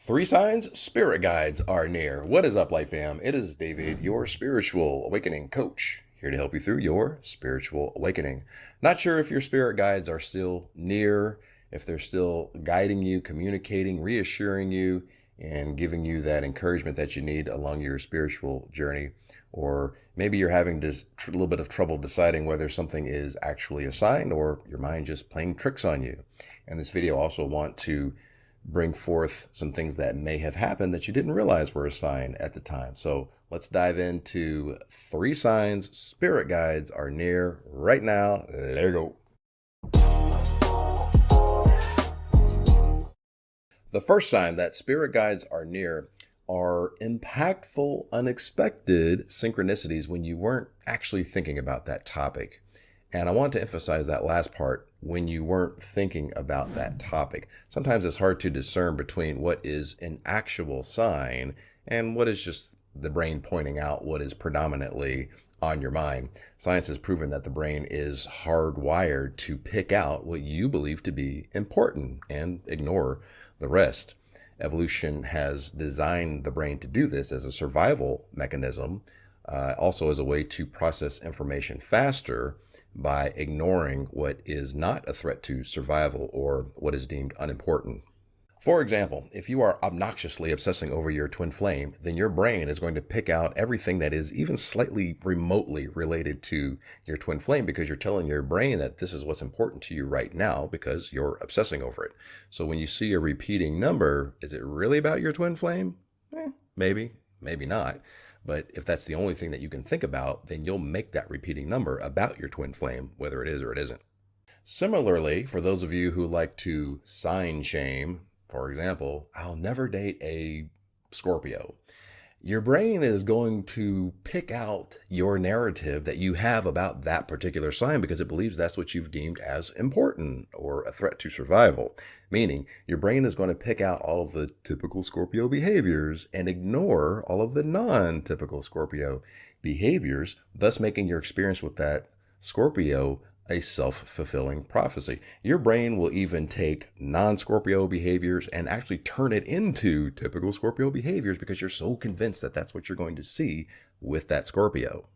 Three signs spirit guides are near. What is up, Life Fam? It is David, your spiritual awakening coach, here to help you through your spiritual awakening. Not sure if your spirit guides are still near, if they're still guiding you, communicating, reassuring you, and giving you that encouragement that you need along your spiritual journey. Or maybe you're having just a little bit of trouble deciding whether something is actually a sign or your mind just playing tricks on you. In this video, I also want to bring forth some things that may have happened that you didn't realize were a sign at the time. So let's dive into three signs spirit guides are near right now. There you go. The first sign that spirit guides are near are impactful, unexpected synchronicities when you weren't actually thinking about that topic. And I want to emphasize that last part, when you weren't thinking about that topic. Sometimes it's hard to discern between what is an actual sign and what is just the brain pointing out what is predominantly on your mind. Science has proven that the brain is hardwired to pick out what you believe to be important and ignore the rest. Evolution has designed the brain to do this as a survival mechanism, also as a way to process information faster by ignoring what is not a threat to survival or what is deemed unimportant. For example, if you are obnoxiously obsessing over your twin flame, then your brain is going to pick out everything that is even slightly remotely related to your twin flame because you're telling your brain that this is what's important to you right now because you're obsessing over it. So when you see a repeating number, is it really about your twin flame? Maybe, maybe not. But if that's the only thing that you can think about, then you'll make that repeating number about your twin flame, whether it is or it isn't. Similarly, for those of you who like to sign shame, for example, I'll never date a Scorpio. Your brain is going to pick out your narrative that you have about that particular sign because it believes that's what you've deemed as important or a threat to survival. Meaning, your brain is going to pick out all of the typical Scorpio behaviors and ignore all of the non-typical Scorpio behaviors, thus making your experience with that Scorpio a self-fulfilling prophecy. Your brain will even take non-Scorpio behaviors and actually turn it into typical Scorpio behaviors because you're so convinced that that's what you're going to see with that Scorpio.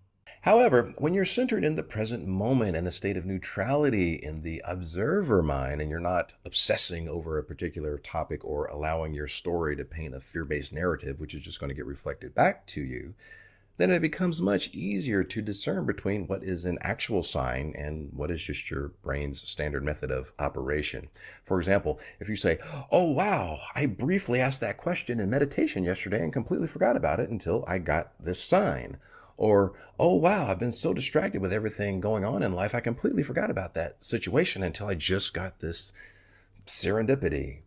However, when you're centered in the present moment in a state of neutrality in the observer mind and you're not obsessing over a particular topic or allowing your story to paint a fear-based narrative, which is just going to get reflected back to you, then it becomes much easier to discern between what is an actual sign and what is just your brain's standard method of operation. For example, if you say, oh, wow, I briefly asked that question in meditation yesterday and completely forgot about it until I got this sign. Or, oh, wow, I've been so distracted with everything going on in life, I completely forgot about that situation until I just got this serendipity.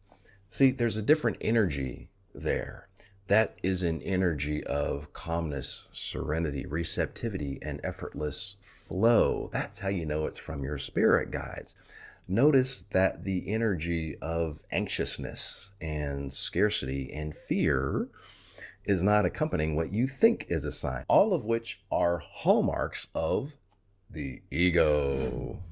See, there's a different energy there. That is an energy of calmness, serenity, receptivity, and effortless flow. That's how you know it's from your spirit guides. Notice that the energy of anxiousness and scarcity and fear is not accompanying what you think is a sign, all of which are hallmarks of the ego.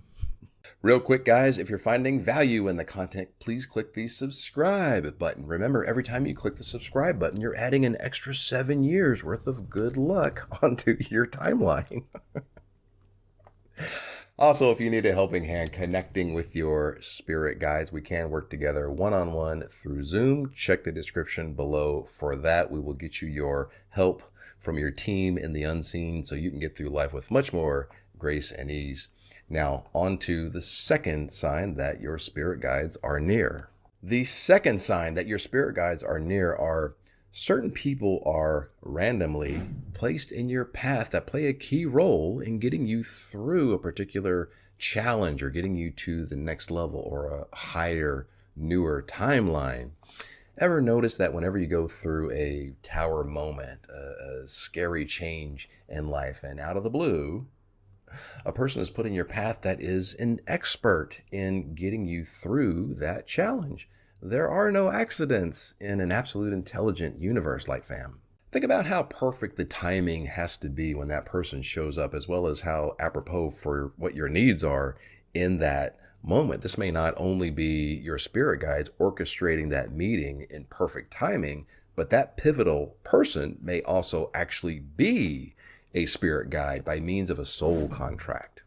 Real quick, guys, if you're finding value in the content, please click the subscribe button. Remember, every time you click the subscribe button, you're adding an extra 7 years worth of good luck onto your timeline. Also, if you need a helping hand connecting with your spirit guides, we can work together one-on-one through Zoom. Check the description below for that. We will get you your help from your team in the unseen so you can get through life with much more grace and ease. Now, on to the second sign that your spirit guides are near. The second sign that your spirit guides are near are certain people are randomly placed in your path that play a key role in getting you through a particular challenge or getting you to the next level or a higher, newer timeline. Ever notice that whenever you go through a tower moment, a scary change in life, and out of the blue, a person is put in your path that is an expert in getting you through that challenge. There are no accidents in an absolute intelligent universe, like fam. Think about how perfect the timing has to be when that person shows up, as well as how apropos for what your needs are in that moment. This may not only be your spirit guides orchestrating that meeting in perfect timing, but that pivotal person may also actually be a spirit guide by means of a soul contract.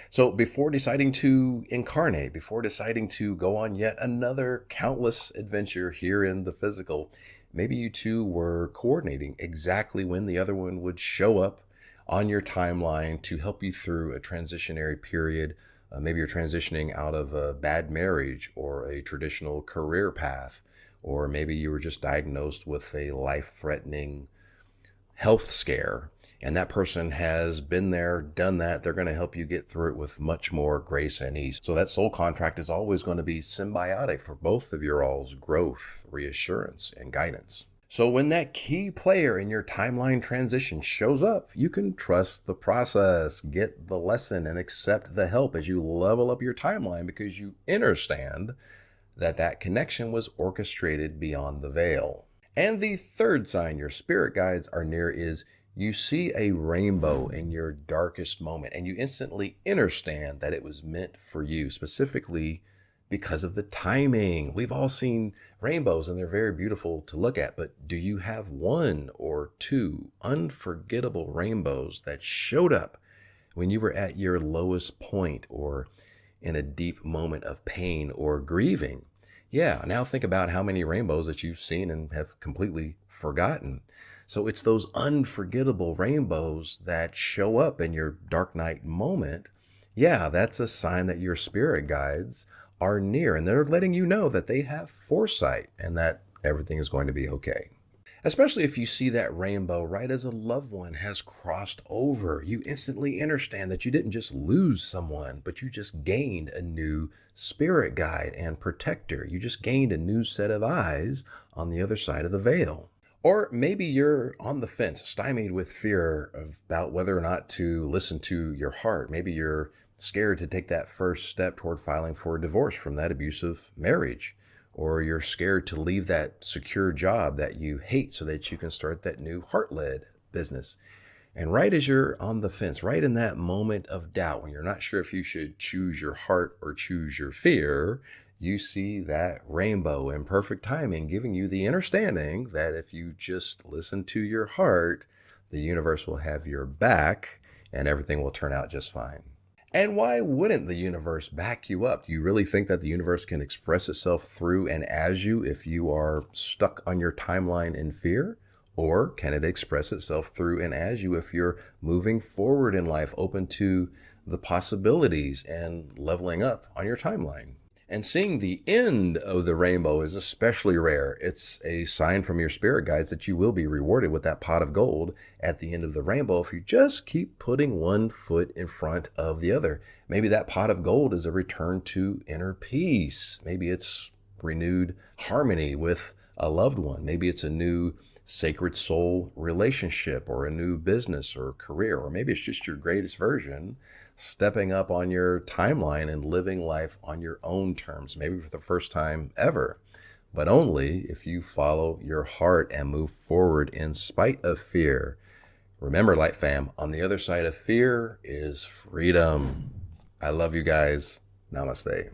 So before deciding to incarnate, before deciding to go on yet another countless adventure here in the physical, maybe you two were coordinating exactly when the other one would show up on your timeline to help you through a transitionary period. Maybe you're transitioning out of a bad marriage or a traditional career path, or maybe you were just diagnosed with a life-threatening health scare, and that person has been there, done that. They're going to help you get through it with much more grace and ease. So that soul contract is always going to be symbiotic for both of your all's growth, reassurance, and guidance. So when that key player in your timeline transition shows up, you can trust the process, get the lesson, and accept the help as you level up your timeline, because you understand that that connection was orchestrated beyond the veil. And the third sign your spirit guides are near is you see a rainbow in your darkest moment, and you instantly understand that it was meant for you, specifically because of the timing. We've all seen rainbows and they're very beautiful to look at, but do you have one or two unforgettable rainbows that showed up when you were at your lowest point or in a deep moment of pain or grieving? Yeah, now think about how many rainbows that you've seen and have completely forgotten. So it's those unforgettable rainbows that show up in your dark night moment. Yeah, that's a sign that your spirit guides are near, and they're letting you know that they have foresight and that everything is going to be okay. Especially if you see that rainbow right as a loved one has crossed over, you instantly understand that you didn't just lose someone, but you just gained a new spirit guide and protector. You just gained a new set of eyes on the other side of the veil. Or maybe you're on the fence, stymied with fear about whether or not to listen to your heart. Maybe you're scared to take that first step toward filing for a divorce from that abusive marriage. Or you're scared to leave that secure job that you hate so that you can start that new heart-led business. And right as you're on the fence, right in that moment of doubt, when you're not sure if you should choose your heart or choose your fear, you see that rainbow in perfect timing, giving you the understanding that if you just listen to your heart, the universe will have your back and everything will turn out just fine. And why wouldn't the universe back you up? Do you really think that the universe can express itself through and as you if you are stuck on your timeline in fear? Or can it express itself through and as you if you're moving forward in life, open to the possibilities and leveling up on your timeline? And seeing the end of the rainbow is especially rare. It's a sign from your spirit guides that you will be rewarded with that pot of gold at the end of the rainbow if you just keep putting one foot in front of the other. Maybe that pot of gold is a return to inner peace. Maybe it's renewed harmony with a loved one. Maybe it's a new sacred soul relationship or a new business or career. Or maybe it's just your greatest version stepping up on your timeline and living life on your own terms, maybe for the first time ever, but only if you follow your heart and move forward in spite of fear. Remember, Light Fam, on the other side of fear is freedom. I love you guys. Namaste.